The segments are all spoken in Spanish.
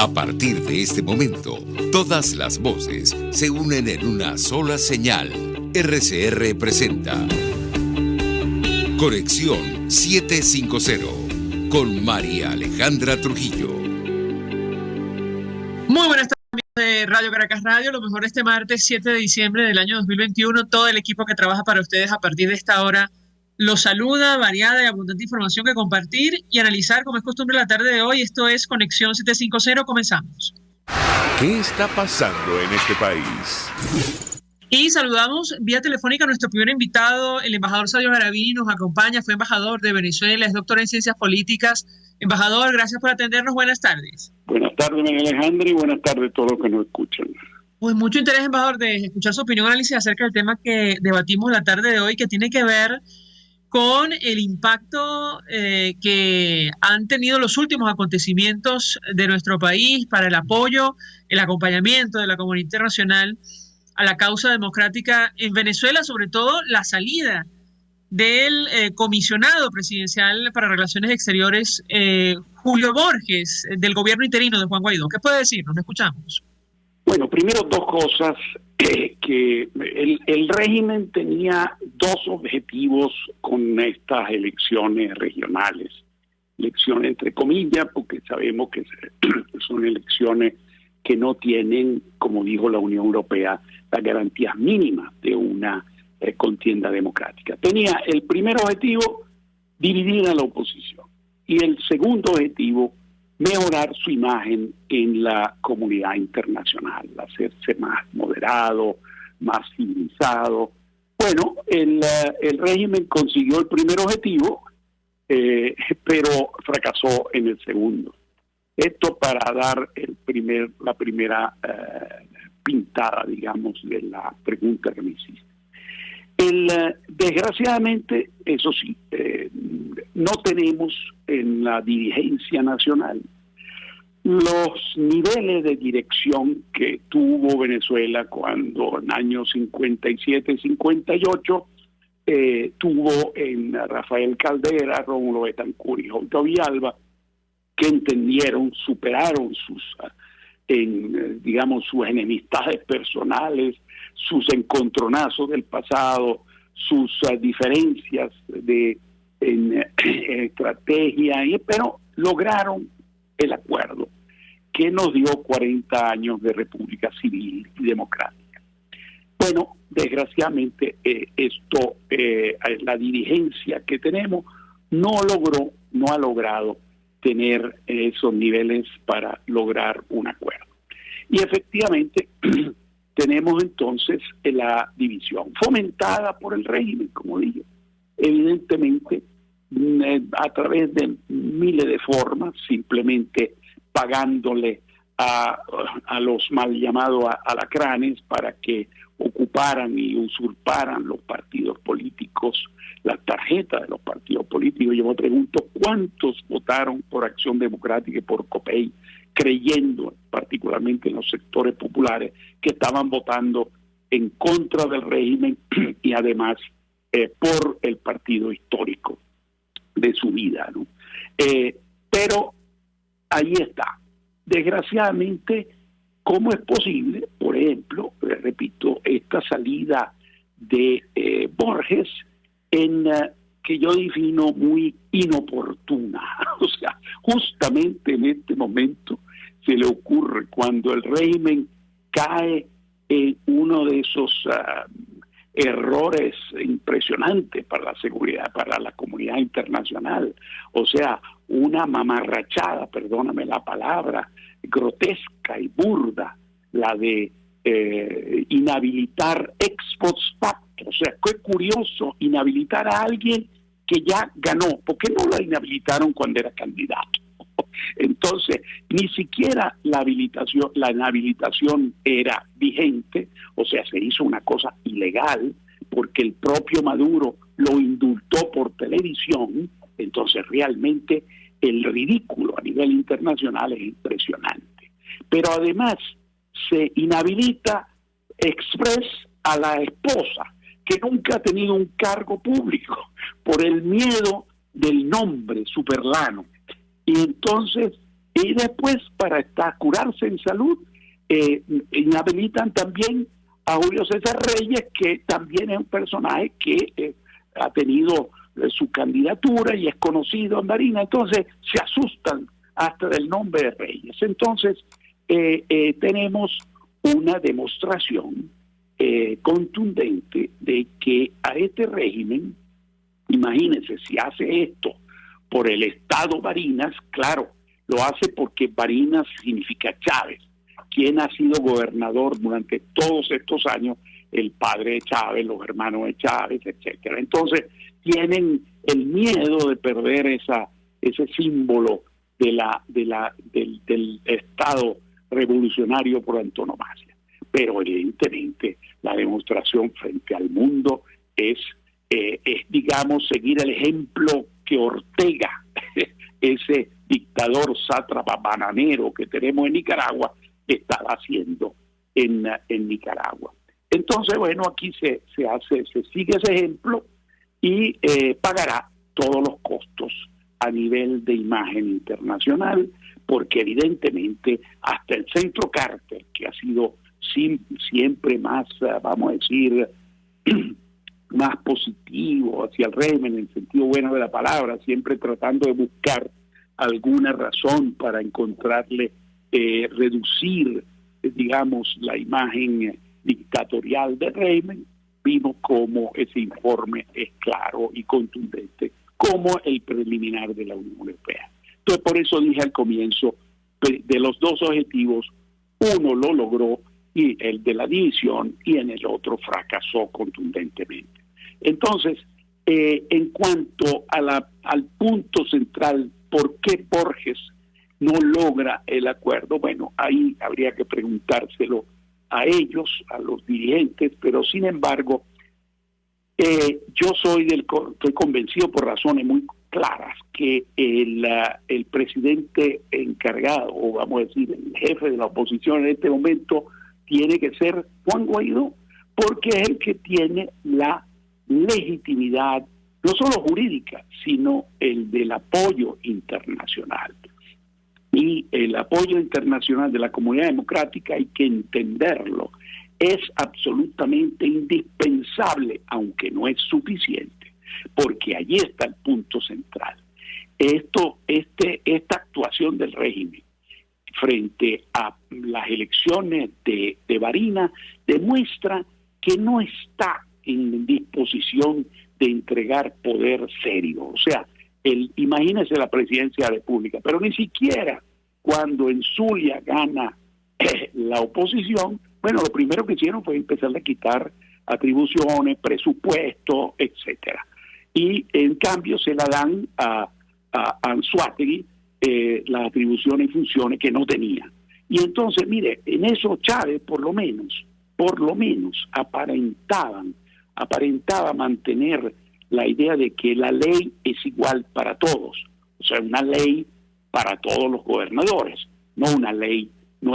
A partir de este momento, todas las voces se unen en una sola señal. RCR presenta Conexión 750 con María Alejandra Trujillo. Muy buenas tardes, amigos de Radio Caracas Radio. Lo mejor este martes 7 de diciembre del año 2021. Todo el equipo que trabaja para ustedes a partir de esta hora los saluda, variada y abundante información que compartir y analizar como es costumbre la tarde de hoy. Esto es Conexión 750. Comenzamos. ¿Qué está pasando en este país? Y saludamos vía telefónica a nuestro primer invitado, el embajador Sadio Garavini, nos acompaña, fue embajador de Venezuela, es doctor en Ciencias Políticas. Embajador, gracias por atendernos, buenas tardes. Buenas tardes, María Alejandra, y buenas tardes a todos los que nos escuchan. Pues mucho interés, embajador, de escuchar su opinión y análisis acerca del tema que debatimos la tarde de hoy, que tiene que ver con el impacto que han tenido los últimos acontecimientos de nuestro país para el apoyo, el acompañamiento de la comunidad internacional a la causa democrática en Venezuela, sobre todo la salida del comisionado presidencial para Relaciones Exteriores, Julio Borges, del gobierno interino de Juan Guaidó. ¿Qué puede decirnos? Nos escuchamos. Bueno, primero dos cosas. Que el régimen tenía dos objetivos con estas elecciones regionales. Elecciones entre comillas, porque sabemos que son elecciones que no tienen, como dijo la Unión Europea, las garantías mínimas de una contienda democrática. Tenía el primer objetivo, dividir a la oposición, y el segundo objetivo, mejorar su imagen en la comunidad internacional, hacerse más moderado, más civilizado. Bueno, el régimen consiguió el primer objetivo, pero fracasó en el segundo. Esto para dar la primera pintada, digamos, de la pregunta que me hiciste. Desgraciadamente, eso sí, no tenemos en la dirigencia nacional los niveles de dirección que tuvo Venezuela cuando en años 57 y 58 tuvo en Rafael Caldera, Rómulo Betancourt y Jorge Villalba, que entendieron, superaron sus enemistades personales, sus encontronazos del pasado, sus diferencias en estrategia, pero lograron el acuerdo que nos dio 40 años de república civil y democrática. Bueno, desgraciadamente la dirigencia que tenemos no ha logrado tener esos niveles para lograr un acuerdo. Y efectivamente tenemos entonces la división fomentada por el régimen, como digo, evidentemente a través de miles de formas, simplemente pagándole a los mal llamados alacranes para que ocuparan y usurparan los partidos políticos, las tarjetas de los partidos políticos. Yo me pregunto cuántos votaron por Acción Democrática y por COPEI, creyendo particularmente en los sectores populares que estaban votando en contra del régimen y además por el partido histórico de su vida, ¿no? Pero ahí está. Desgraciadamente, ¿cómo es posible, por ejemplo, repito, esta salida de Borges que yo defino muy inoportuna? O sea, justamente en este momento se le ocurre cuando el régimen cae en uno de esos errores impresionantes para la seguridad, para la comunidad internacional. O sea, una mamarrachada, perdóname la palabra, grotesca y burda, la de inhabilitar ex post facto. O sea, qué curioso inhabilitar a alguien que ya ganó. ¿Por qué no lo inhabilitaron cuando era candidato? Entonces, ni siquiera la inhabilitación era vigente, o sea, se hizo una cosa ilegal, porque el propio Maduro lo indultó por televisión. Entonces, realmente el ridículo a nivel internacional es impresionante. Pero además, se inhabilita express a la esposa, que nunca ha tenido un cargo público, por el miedo del nombre Superlano. Y entonces Y después, para curarse en salud, inhabilitan también a Julio César Reyes, que también es un personaje que ha tenido su candidatura y es conocido en Barinas. Entonces se asustan hasta del nombre de Reyes. Entonces tenemos una demostración contundente de que a este régimen, imagínense, si hace esto por el Estado Barinas, claro, lo hace porque Barinas significa Chávez, quien ha sido gobernador durante todos estos años, el padre de Chávez, los hermanos de Chávez, etcétera. Entonces tienen el miedo de perder ese símbolo del Estado revolucionario por antonomasia. Pero evidentemente la demostración frente al mundo es digamos, seguir el ejemplo que Ortega, ese dictador sátrapa bananero que tenemos en Nicaragua, estaba haciendo en Nicaragua. Entonces, bueno, aquí se sigue ese ejemplo y pagará todos los costos a nivel de imagen internacional, porque evidentemente hasta el Centro Carter, que ha sido siempre más, vamos a decir, más positivo hacia el régimen, en el sentido bueno de la palabra, siempre tratando de buscar alguna razón para encontrarle, reducir, digamos, la imagen dictatorial del régimen, vimos como ese informe es claro y contundente, como el preliminar de la Unión Europea. Entonces, por eso dije al comienzo, de los dos objetivos, uno lo logró, y el de la división, y en el otro fracasó contundentemente. Entonces, en cuanto al punto central, ¿por qué Borges no logra el acuerdo? Bueno, ahí habría que preguntárselo a ellos, a los dirigentes, pero sin embargo, yo estoy convencido por razones muy claras que el presidente encargado, o vamos a decir, el jefe de la oposición en este momento, tiene que ser Juan Guaidó, porque es el que tiene la legitimidad, no solo jurídica, sino el del apoyo internacional. Y el apoyo internacional de la comunidad democrática, hay que entenderlo, es absolutamente indispensable, aunque no es suficiente, porque allí está el punto central. Esta actuación del régimen frente a las elecciones de Barinas demuestra que no está en disposición de entregar poder serio. O sea, imagínese la presidencia de la República, pero ni siquiera cuando en Zulia gana la oposición, bueno, lo primero que hicieron fue empezar a quitar atribuciones, presupuesto, etcétera. Y en cambio se la dan a Anzoátegui, las atribuciones y funciones que no tenía. Y entonces, mire, en eso Chávez por lo menos aparentaba mantener la idea de que la ley es igual para todos, o sea, una ley para todos los gobernadores, no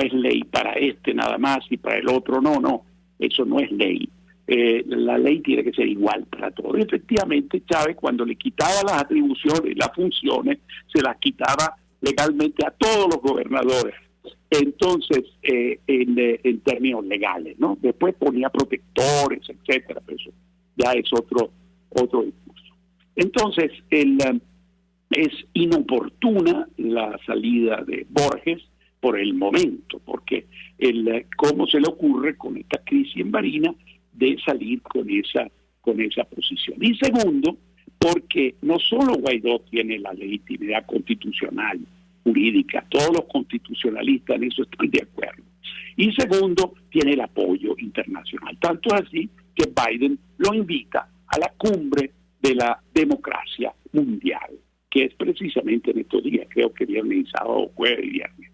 es ley para este nada más y para el otro no, eso no es ley. La ley tiene que ser igual para todos. Y efectivamente, Chávez, cuando le quitaba las atribuciones y las funciones, se las quitaba legalmente a todos los gobernadores. Entonces, en términos legales, ¿no? Después ponía protectores, etcétera, pero eso ya es otro discurso. Entonces, es inoportuna la salida de Borges por el momento, porque cómo se le ocurre con esta crisis en Barinas de salir con esa posición. Y segundo, porque no solo Guaidó tiene la legitimidad constitucional, jurídica, todos los constitucionalistas en eso están de acuerdo. Y segundo, tiene el apoyo internacional. Tanto es así que Biden lo invita a la cumbre de la democracia mundial, que es precisamente en estos días, creo que viernes y sábado, jueves y viernes.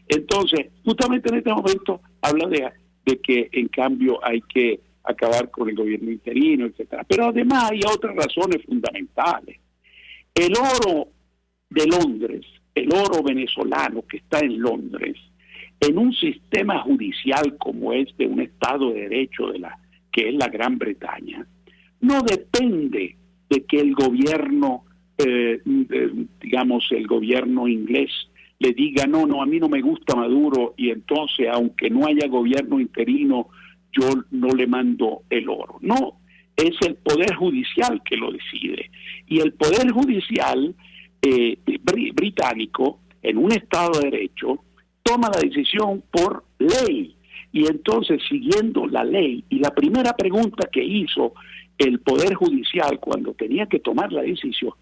Entonces, justamente en este momento habla de que en cambio hay que acabar con el gobierno interino, etcétera. Pero además hay otras razones fundamentales. El oro de Londres, el oro venezolano que está en Londres, en un sistema judicial como es de un Estado de Derecho que es la Gran Bretaña, no depende de que el gobierno, digamos, el gobierno inglés le diga, no, a mí no me gusta Maduro y entonces, aunque no haya gobierno interino, yo no le mando el oro. No, es el Poder Judicial que lo decide. Y el Poder Judicial británico, en un Estado de Derecho, toma la decisión por ley. Y entonces, siguiendo la ley, y la primera pregunta que hizo el Poder Judicial cuando tenía que tomar la decisión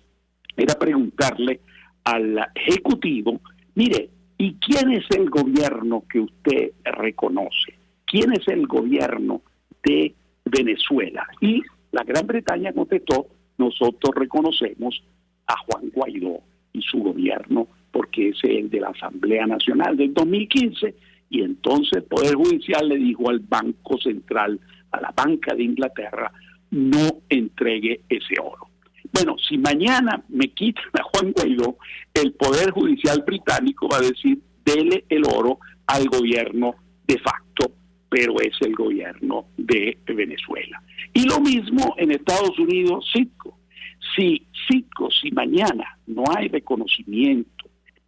era preguntarle al Ejecutivo, mire, ¿y quién es el gobierno que usted reconoce? ¿Quién es el gobierno de Venezuela? Y la Gran Bretaña contestó, nosotros reconocemos a Juan Guaidó y su gobierno, porque ese es el de la Asamblea Nacional del 2015, y entonces el Poder Judicial le dijo al Banco Central, a la Banca de Inglaterra, no entregue ese oro. Bueno, si mañana me quitan a Juan Guaidó, el Poder Judicial británico va a decir, dele el oro al gobierno de facto, pero es el gobierno de Venezuela. Y lo mismo en Estados Unidos, Citgo. Si mañana no hay reconocimiento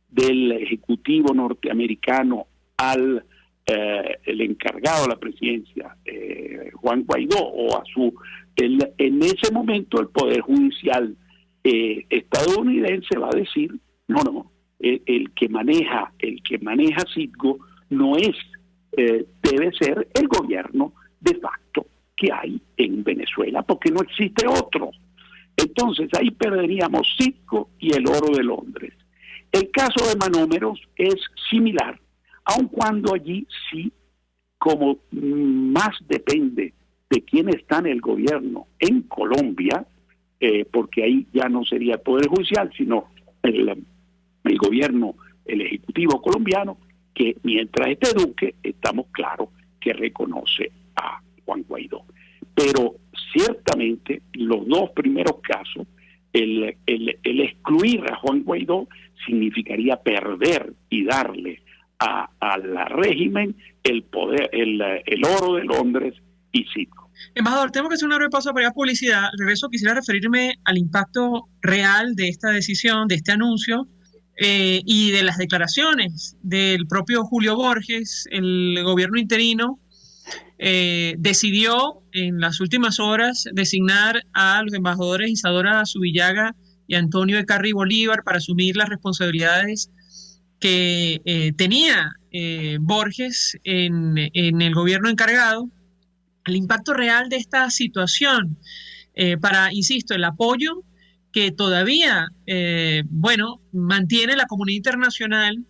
del Ejecutivo norteamericano al el encargado de la presidencia, Juan Guaidó, o en ese momento el Poder Judicial estadounidense va a decir, no, el que maneja Citgo no es, debe ser el gobierno de facto que hay en Venezuela, porque no existe otro. Entonces ahí perderíamos Citgo y el oro de Londres. El caso de Manómeros es similar, aun cuando allí sí, como más depende de quién está en el gobierno en Colombia, porque ahí ya no sería el Poder Judicial, sino el gobierno, el Ejecutivo colombiano, que mientras esté Duque, estamos claros que reconoce a Juan Guaidó. Pero ciertamente los dos primeros casos, el excluir a Juan Guaidó significaría perder y darle al régimen el poder, el oro de Londres y Citgo. Embajador, tengo que hacer una breve pausa para ir a publicidad. Regreso, quisiera referirme al impacto real de esta decisión, de este anuncio, y de las declaraciones del propio Julio Borges. El gobierno interino decidió en las últimas horas designar a los embajadores Isadora Zubillaga y Antonio Ecarri Bolívar para asumir las responsabilidades que tenía Borges en el gobierno encargado. El impacto real de esta situación para, insisto, el apoyo que todavía, mantiene la comunidad internacional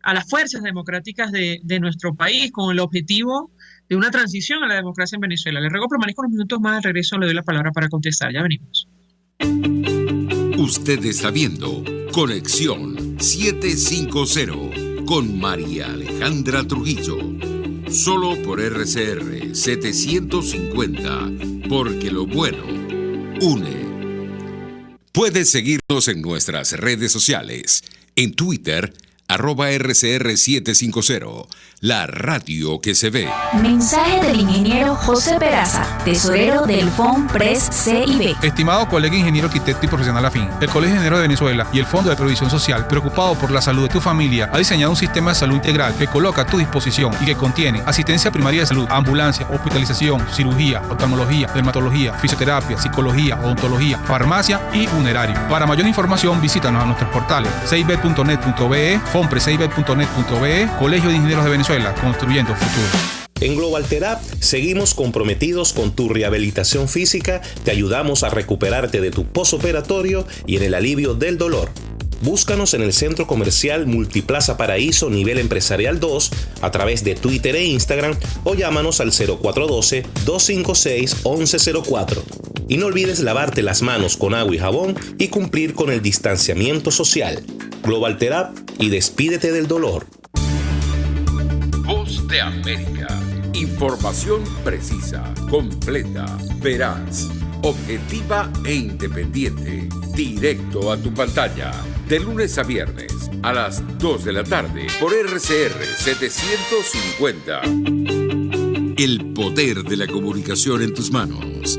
a las fuerzas democráticas de nuestro país con el objetivo de una transición a la democracia en Venezuela. Le ruego permanezca unos minutos más, al regreso le doy la palabra para contestar. Ya venimos. Usted está viendo Conexión 750 con María Alejandra Trujillo. Solo por RCR 750, porque lo bueno une. Puedes seguirnos en nuestras redes sociales. En Twitter, @RCR750, la radio que se ve. Mensaje del ingeniero José Peraza, tesorero del FONPRES CIB. Estimado colega ingeniero, arquitecto y profesional afín, el Colegio de Ingenieros de Venezuela y el Fondo de Previsión Social, preocupado por la salud de tu familia, ha diseñado un sistema de salud integral que coloca a tu disposición y que contiene asistencia primaria de salud, ambulancia, hospitalización, cirugía, oftalmología, dermatología, fisioterapia, psicología, odontología, farmacia y funerario. Para mayor información, visítanos a nuestros portales cib.net.be, fonprescib.net.be, Colegio de Ingenieros de Venezuela, construyendo futuro. En Global Therap seguimos comprometidos con tu rehabilitación física, te ayudamos a recuperarte de tu posoperatorio y en el alivio del dolor. Búscanos en el Centro Comercial Multiplaza Paraíso Nivel Empresarial 2 a través de Twitter e Instagram o llámanos al 0412-256-1104. Y no olvides lavarte las manos con agua y jabón y cumplir con el distanciamiento social. Global Therap y despídete del dolor. Voz de América. Información precisa, completa, veraz, objetiva e independiente. Directo a tu pantalla. De lunes a viernes a las 2 de la tarde por RCR 750. El poder de la comunicación en tus manos.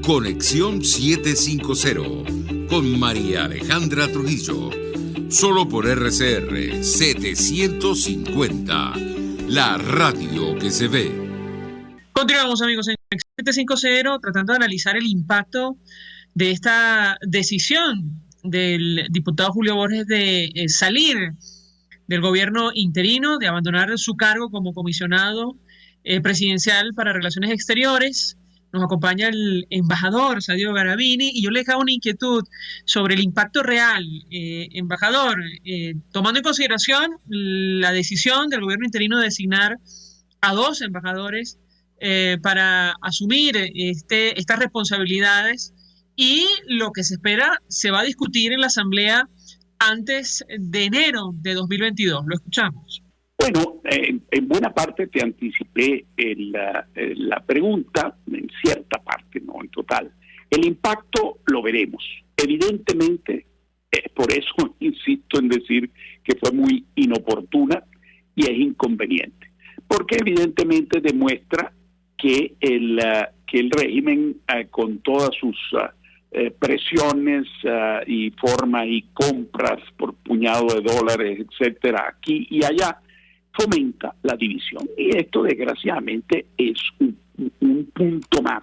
Conexión 750 con María Alejandra Trujillo. Solo por RCR 750, la radio que se ve. Continuamos, amigos, en 750, tratando de analizar el impacto de esta decisión del diputado Julio Borges de salir del gobierno interino, de abandonar su cargo como comisionado presidencial para Relaciones Exteriores. Nos acompaña el embajador Sadio Garavini y yo le dejaba una inquietud sobre el impacto real. Embajador, tomando en consideración la decisión del gobierno interino de designar a 2 embajadores para asumir estas responsabilidades, y lo que se espera se va a discutir en la Asamblea antes de enero de 2022. Lo escuchamos. Bueno, en buena parte te anticipé la pregunta, en cierta parte, no en total. El impacto lo veremos. Evidentemente, por eso insisto en decir que fue muy inoportuna y es inconveniente, porque evidentemente demuestra que el régimen, con todas sus presiones y formas y compras por puñado de dólares, etcétera, aquí y allá, fomenta la división. Y esto, desgraciadamente, es un punto más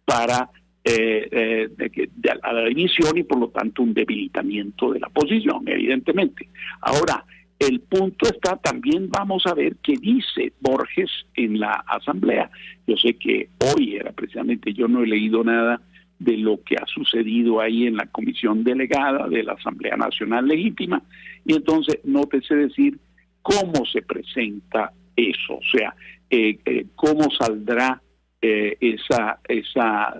para a la división y, por lo tanto, un debilitamiento de la posición, evidentemente. Ahora, el punto está también, vamos a ver qué dice Borges en la Asamblea. Yo sé que hoy era precisamente, yo no he leído nada de lo que ha sucedido ahí en la comisión delegada de la Asamblea Nacional Legítima, y entonces no te sé decir cómo se presenta eso, o sea, cómo saldrá esa,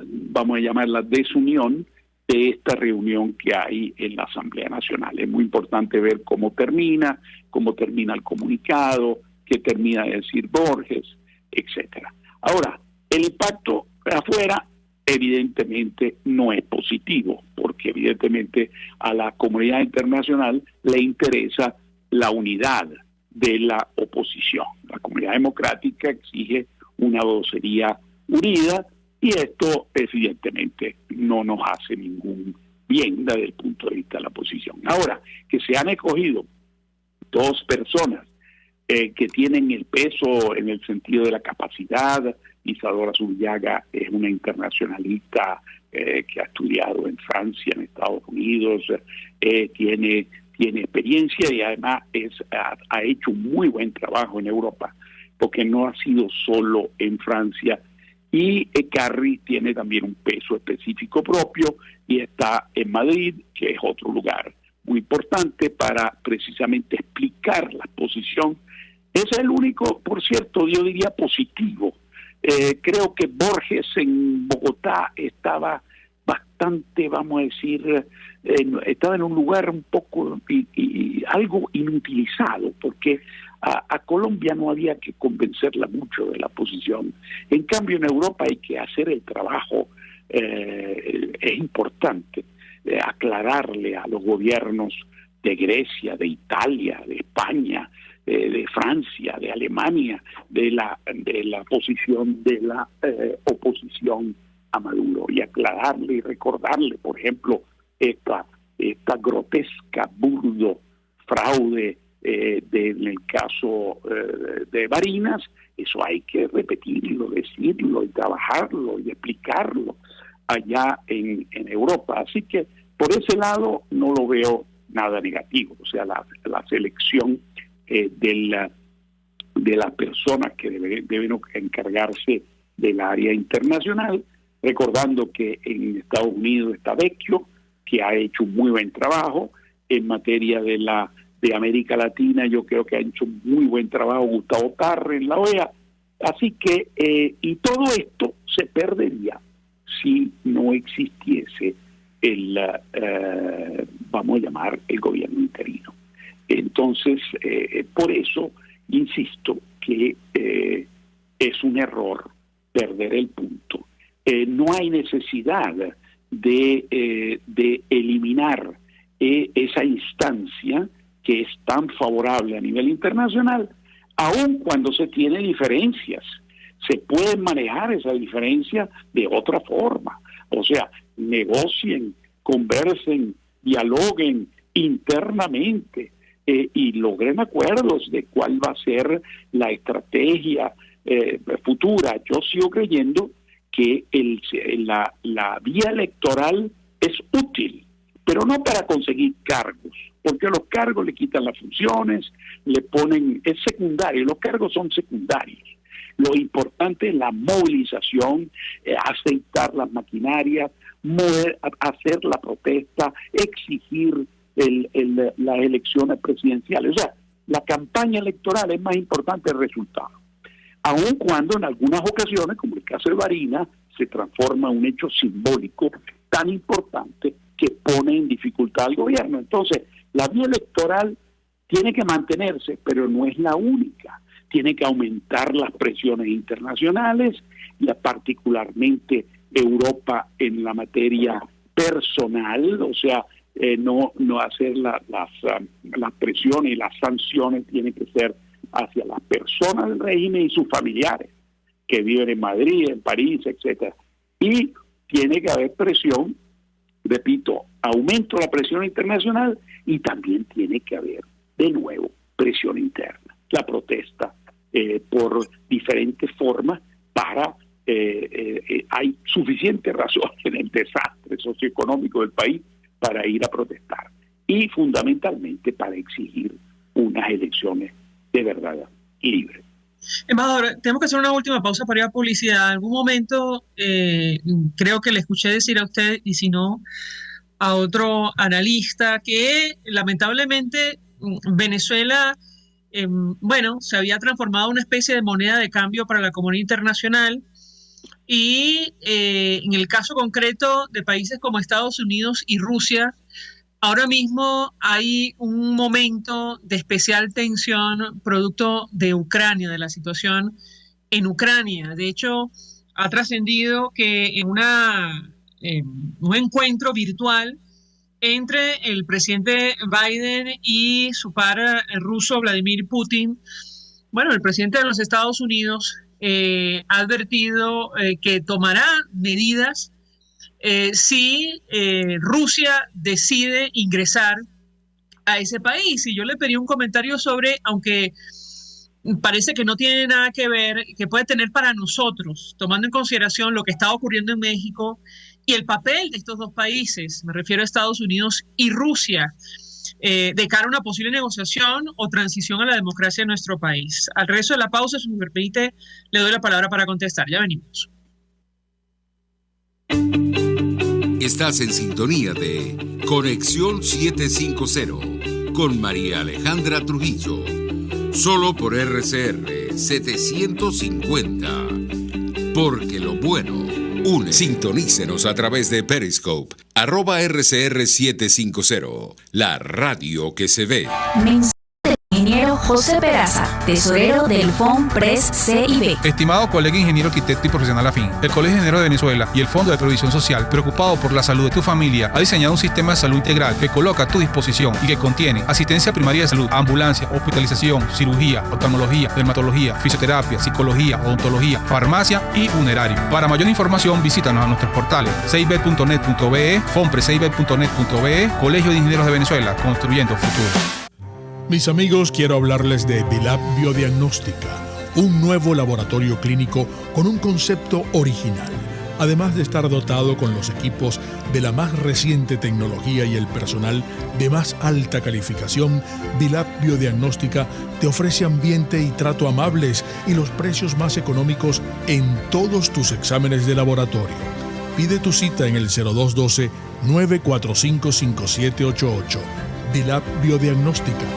vamos a llamarla, desunión de esta reunión que hay en la Asamblea Nacional. Es muy importante ver cómo termina el comunicado, qué termina de decir Borges, etcétera. Ahora, el impacto afuera evidentemente no es positivo, porque evidentemente a la comunidad internacional le interesa la unidad de la oposición. La comunidad democrática exige una vocería unida y esto evidentemente no nos hace ningún bien desde el punto de vista de la oposición. Ahora, que se han escogido 2 personas que tienen el peso en el sentido de la capacidad. Isadora Zubillaga es una internacionalista que ha estudiado en Francia, en Estados Unidos, tiene experiencia y además ha hecho un muy buen trabajo en Europa, porque no ha sido solo en Francia. Y Carri tiene también un peso específico propio y está en Madrid, que es otro lugar muy importante para precisamente explicar la posición. Ese es el único, por cierto, yo diría positivo. Creo que Borges en Bogotá estaba bastante, vamos a decir, estaba en un lugar un poco y algo inutilizado, porque a Colombia no había que convencerla mucho de la posición. En cambio, en Europa hay que hacer el trabajo, es importante aclararle a los gobiernos de Grecia, de Italia, de España, de Francia, de Alemania, de la posición de la oposición a Maduro, y aclararle y recordarle, por ejemplo, esta grotesca, burdo fraude en el caso de Barinas. Eso hay que repetirlo, decirlo y trabajarlo y explicarlo allá en Europa. Así que por ese lado no lo veo nada negativo. O sea, la selección de las personas que deben encargarse del área internacional, recordando que en Estados Unidos está Vecchio, que ha hecho un muy buen trabajo en materia de América Latina. Yo creo que ha hecho un muy buen trabajo Gustavo Tarre en la OEA. Así que, y todo esto se perdería si no existiese vamos a llamar, el gobierno interino. Entonces, por eso, insisto, que es un error perder el punto. No hay necesidad de eliminar esa instancia que es tan favorable a nivel internacional, aun cuando se tiene diferencias. Se pueden manejar esas diferencias de otra forma. O sea, negocien, conversen, dialoguen internamente y logren acuerdos de cuál va a ser la estrategia futura. Yo sigo creyendo que la vía electoral es útil, pero no para conseguir cargos, porque los cargos le quitan las funciones, es secundario, los cargos son secundarios. Lo importante es la movilización, aceitar las maquinarias, hacer la protesta, exigir las elecciones presidenciales. O sea, la campaña electoral es más importante el resultado. Aun cuando en algunas ocasiones, como el caso de Barinas, se transforma en un hecho simbólico tan importante que pone en dificultad al gobierno. Entonces, la vía electoral tiene que mantenerse, pero no es la única. Tiene que aumentar las presiones internacionales, y particularmente Europa en la materia personal, o sea, no hacer las presiones y las sanciones tienen que ser hacia las personas del régimen y sus familiares que viven en Madrid, en París, etcétera. Y tiene que haber presión, repito, aumento de la presión internacional, y también tiene que haber de nuevo presión interna, la protesta por diferentes formas para hay suficiente razón en el desastre socioeconómico del país para ir a protestar, y fundamentalmente para exigir unas elecciones de verdad libres. Embajador, tenemos que hacer una última pausa para ir a publicidad. En algún momento creo que le escuché decir a usted, y si no, a otro analista, que lamentablemente Venezuela, se había transformado en una especie de moneda de cambio para la comunidad internacional, y en el caso concreto de países como Estados Unidos y Rusia, ahora mismo hay un momento de especial tensión producto de Ucrania, de la situación en Ucrania. De hecho, ha trascendido que en un encuentro virtual entre el presidente Biden y su par ruso Vladimir Putin, el presidente de los Estados Unidos ha advertido que tomará medidas si Rusia decide ingresar a ese país. Y yo le pedí un comentario sobre, aunque parece que no tiene nada que ver, que puede tener para nosotros, tomando en consideración lo que está ocurriendo en México y el papel de estos dos países, me refiero a Estados Unidos y Rusia, de cara a una posible negociación o transición a la democracia en nuestro país. Al regreso de la pausa, si me permite, le doy la palabra para contestar. Ya venimos. Estás en sintonía de Conexión 750 con María Alejandra Trujillo, solo por RCR 750, porque lo bueno une. Sintonícenos a través de Periscope, @RCR750, la radio que se ve. Mensaje del ingeniero José Peraza, tesorero del FONPRES CIB. Estimado colega ingeniero, arquitecto y profesional afín, el Colegio de Ingenieros de Venezuela y el Fondo de Previsión Social, preocupado por la salud de tu familia, ha diseñado un sistema de salud integral que coloca a tu disposición y que contiene asistencia primaria de salud, ambulancia, hospitalización, cirugía, oftalmología, dermatología, fisioterapia, psicología, odontología, farmacia y funerario. Para mayor información, visítanos a nuestros portales cib.net.be, fonprescib.net.be, Colegio de Ingenieros de Venezuela, construyendo futuro. Mis amigos, quiero hablarles de Vilap Biodiagnóstica, un nuevo laboratorio clínico con un concepto original. Además de estar dotado con los equipos de la más reciente tecnología y el personal de más alta calificación, Vilap Biodiagnóstica te ofrece ambiente y trato amables y los precios más económicos en todos tus exámenes de laboratorio. Pide tu cita en el 0212-945-5788. Vilap Biodiagnóstica.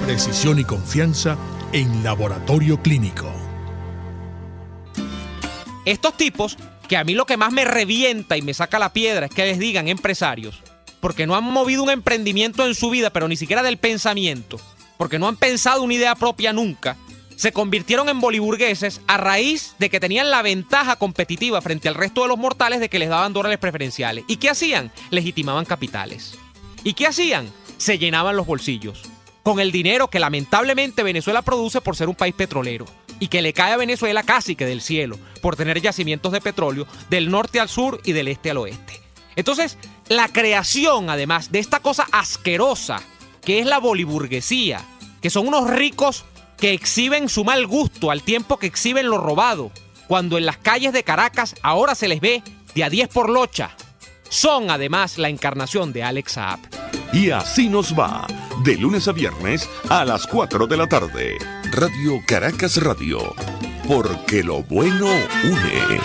Precisión y confianza en laboratorio clínico. Estos tipos, que a mí lo que más me revienta y me saca la piedra es que les digan empresarios, porque no han movido un emprendimiento en su vida, pero ni siquiera del pensamiento, porque no han pensado una idea propia nunca, se convirtieron en boliburgueses a raíz de que tenían la ventaja competitiva frente al resto de los mortales de que les daban dólares preferenciales. ¿Y qué hacían? Legitimaban capitales. ¿Y qué hacían? Se llenaban los bolsillos con el dinero que lamentablemente Venezuela produce por ser un país petrolero y que le cae a Venezuela casi que del cielo por tener yacimientos de petróleo del norte al sur y del este al oeste. Entonces, la creación, además de esta cosa asquerosa que es la boliburguesía, que son unos ricos que exhiben su mal gusto al tiempo que exhiben lo robado, cuando en las calles de Caracas ahora se les ve de a 10 por locha. Son además la encarnación de Alex Saab. Y así nos va, de lunes a viernes a las 4 de la tarde. Radio Caracas Radio, porque lo bueno une.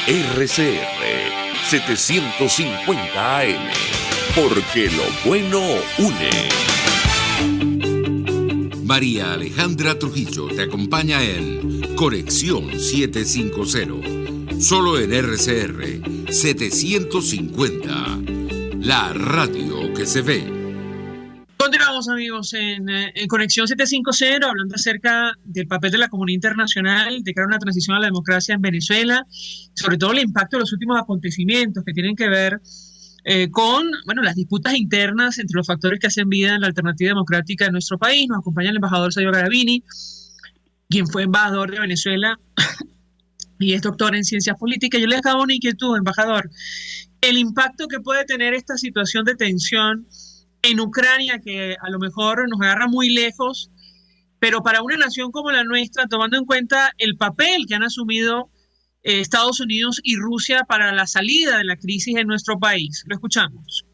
RCR 750 AM, porque lo bueno une. María Alejandra Trujillo te acompaña en Conexión 750, solo en RCR 750, la radio que se ve. Continuamos, amigos, en Conexión 750, hablando acerca del papel de la comunidad internacional de cara a una transición a la democracia en Venezuela, sobre todo el impacto de los últimos acontecimientos que tienen que ver con las disputas internas entre los factores que hacen vida en la alternativa democrática de nuestro país. Nos acompaña el embajador Sergio Garavini, quien fue embajador de Venezuela y es doctor en ciencias políticas. Yo le acabo una inquietud, embajador. El impacto que puede tener esta situación de tensión en Ucrania, que a lo mejor nos agarra muy lejos, pero para una nación como la nuestra, tomando en cuenta el papel que han asumido Estados Unidos y Rusia para la salida de la crisis en nuestro país. Lo escuchamos.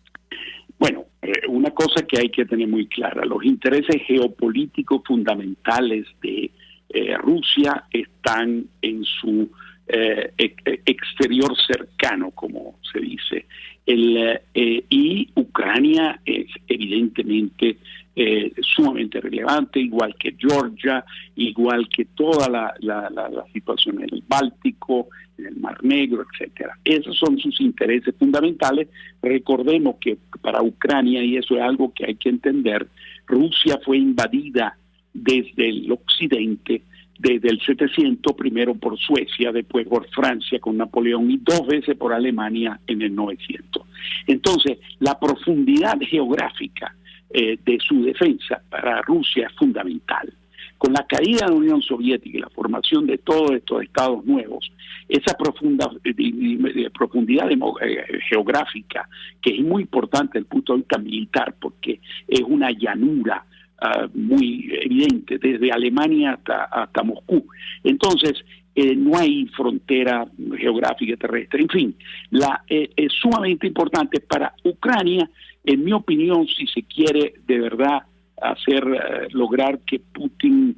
Bueno, una cosa que hay que tener muy clara, los intereses geopolíticos fundamentales de Rusia están en su exterior cercano, como se dice. Y Ucrania es evidentemente sumamente relevante, igual que Georgia, igual que toda la situación en el Báltico, en el Mar Negro, etcétera. Esos son sus intereses fundamentales. Recordemos que para Ucrania, y eso es algo que hay que entender, Rusia fue invadida desde el occidente, desde el 700, primero por Suecia, después por Francia con Napoleón y 2 veces por Alemania en el 900. Entonces, la profundidad geográfica de su defensa para Rusia es fundamental. Con la caída de la Unión Soviética y la formación de todos estos estados nuevos, esa profundidad geográfica, que es muy importante desde el punto de vista militar, porque es una llanura muy evidente, desde Alemania hasta Moscú. Entonces, no hay frontera geográfica terrestre. En fin, es sumamente importante para Ucrania, en mi opinión, si se quiere de verdad lograr que Putin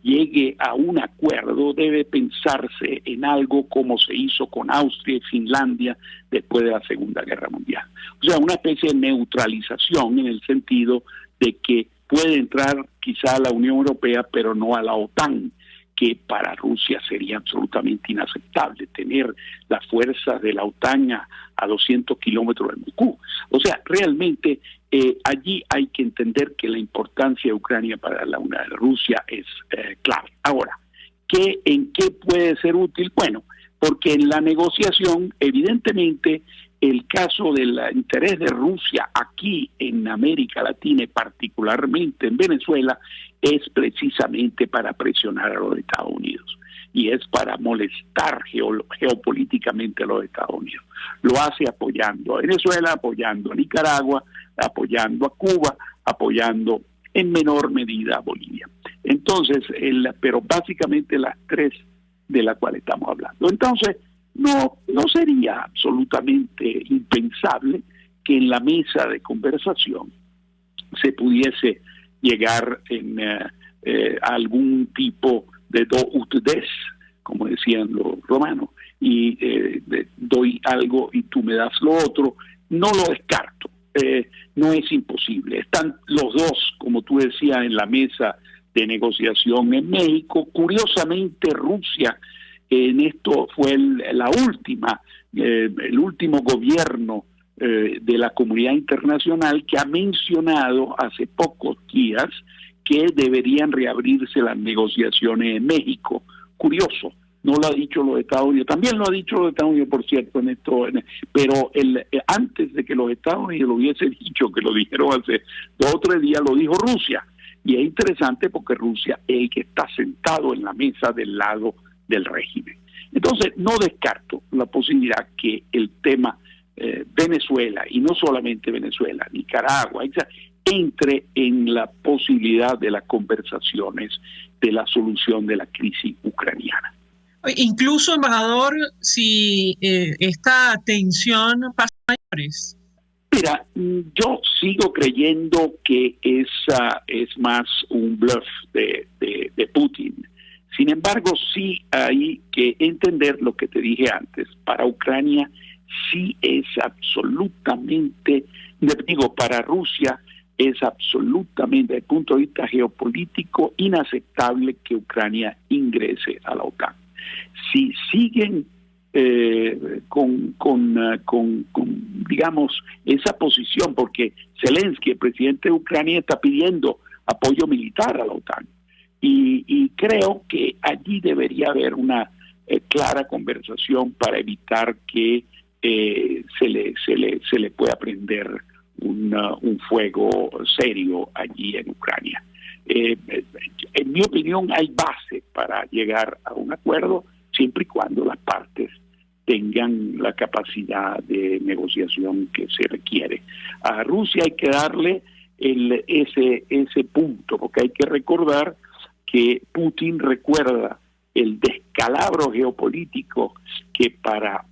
llegue a un acuerdo, debe pensarse en algo como se hizo con Austria y Finlandia después de la Segunda Guerra Mundial. O sea, una especie de neutralización en el sentido de que puede entrar quizá a la Unión Europea, pero no a la OTAN, que para Rusia sería absolutamente inaceptable tener las fuerzas de la OTAN a 200 kilómetros de Moscú. O sea, realmente allí hay que entender que la importancia de Ucrania para Rusia es clave. Ahora, ¿en qué puede ser útil? Bueno, porque en la negociación, evidentemente, el caso del interés de Rusia aquí en América Latina y particularmente en Venezuela es precisamente para presionar a los Estados Unidos y es para molestar geopolíticamente a los Estados Unidos. Lo hace apoyando a Venezuela, apoyando a Nicaragua, apoyando a Cuba, apoyando en menor medida a Bolivia. Entonces, pero básicamente las tres de las cuales estamos hablando. Entonces, no sería absolutamente impensable que en la mesa de conversación se pudiese llegar a algún tipo de do ut des, como decían los romanos, y doy algo y tú me das lo otro. No lo descarto, no es imposible. Están los dos, como tú decías, en la mesa de negociación en México. Curiosamente, Rusia en esto fue el último gobierno de la comunidad internacional que ha mencionado hace pocos días que deberían reabrirse las negociaciones en México. Curioso, no lo ha dicho los Estados Unidos, también lo ha dicho los Estados Unidos, por cierto, pero antes de que los Estados Unidos lo hubiese dicho, que lo dijeron hace 2 o 3 días, lo dijo Rusia. Y es interesante porque Rusia es el que está sentado en la mesa del lado del régimen. Entonces, no descarto la posibilidad que el tema Venezuela, y no solamente Venezuela, Nicaragua, entre en la posibilidad de las conversaciones de la solución de la crisis ucraniana. Incluso, embajador, si esta tensión pasa a mayores. Mira, yo sigo creyendo que es más un bluff de Putin. Sin embargo, sí hay que entender lo que te dije antes. Para Ucrania sí es absolutamente, para Rusia es absolutamente, desde el punto de vista geopolítico, inaceptable que Ucrania ingrese a la OTAN. Si siguen digamos, esa posición, porque Zelensky, el presidente de Ucrania, está pidiendo apoyo militar a la OTAN. Y creo que allí debería haber una clara conversación para evitar que se le pueda prender un fuego serio allí en Ucrania. En mi opinión, hay base para llegar a un acuerdo siempre y cuando las partes tengan la capacidad de negociación que se requiere. A Rusia hay que darle ese punto, porque hay que recordar que Putin recuerda el descalabro geopolítico que para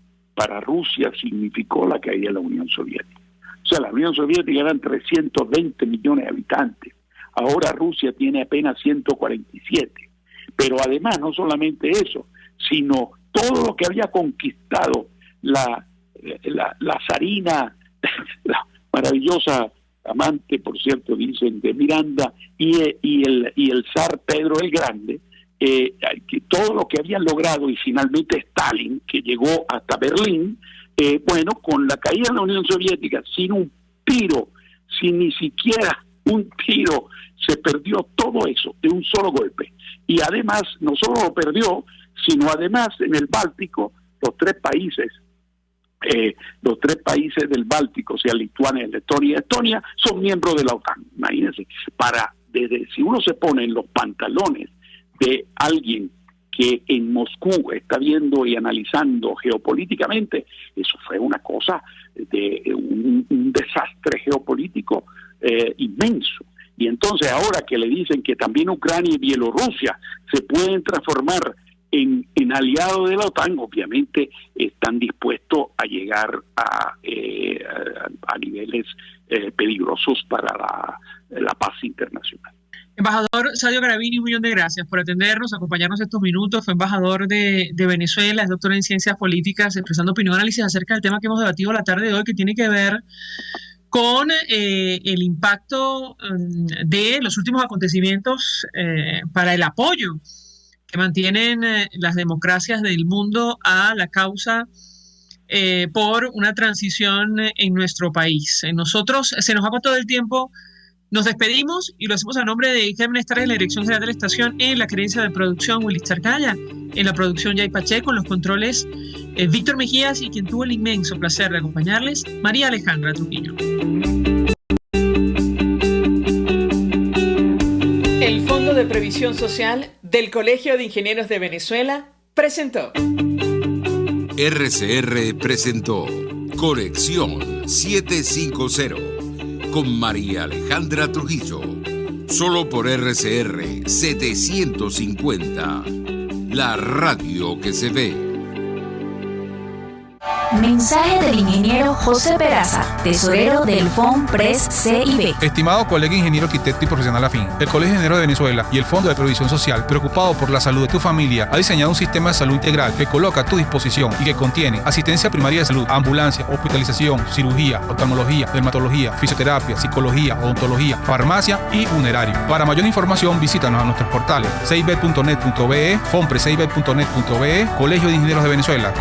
Rusia significó la caída de la Unión Soviética. O sea, la Unión Soviética eran 320 millones de habitantes. Ahora Rusia tiene apenas 147. Pero además, no solamente eso, sino todo lo que había conquistado la zarina, la maravillosa amante, por cierto, dicen, de Miranda, y el zar Pedro el Grande, que todo lo que habían logrado, y finalmente Stalin, que llegó hasta Berlín, con la caída de la Unión Soviética, sin ni siquiera un tiro, se perdió todo eso de un solo golpe. Y además, no solo lo perdió, sino además en el Báltico, los tres países del Báltico, o sea, Lituania, Letonia y Estonia, son miembros de la OTAN. Imagínense, si uno se pone en los pantalones de alguien que en Moscú está viendo y analizando geopolíticamente, eso fue una cosa de un desastre geopolítico inmenso. Y entonces ahora que le dicen que también Ucrania y Bielorrusia se pueden transformar en aliados de la OTAN, obviamente están dispuestos a llegar a niveles peligrosos para la paz internacional. Embajador Sadio Garavini, un millón de gracias por atendernos, acompañarnos estos minutos. Fue embajador de Venezuela, es doctor en Ciencias Políticas, expresando opinión y análisis acerca del tema que hemos debatido la tarde de hoy, que tiene que ver con el impacto de los últimos acontecimientos para el apoyo que mantienen las democracias del mundo a la causa por una transición en nuestro país. Nosotros, se nos ha agotado el tiempo, nos despedimos y lo hacemos a nombre de Germen Estares, la Dirección General de la Estación, en la gerencia de producción Willy Charcaya, en la producción Jay Pacheco, en los controles Víctor Mejías, y quien tuvo el inmenso placer de acompañarles, María Alejandra Trujillo. El Fondo de Previsión Social del Colegio de Ingenieros de Venezuela presentó. RCR presentó Conexión 750 con María Alejandra Trujillo, solo por RCR 750, la radio que se ve. Mensaje del ingeniero José Peraza, tesorero del FOMPRES CIB. Estimado colega ingeniero, arquitecto y profesional afín, el Colegio de Ingenieros de Venezuela y el Fondo de Previsión Social, preocupado por la salud de tu familia, ha diseñado un sistema de salud integral que coloca a tu disposición y que contiene asistencia primaria de salud, ambulancia, hospitalización, cirugía, oftalmología, dermatología, fisioterapia, psicología, odontología, farmacia y funerario. Para mayor información, visítanos a nuestros portales cib.net.be, fomprescib.net.be, Colegio de Ingenieros de Venezuela.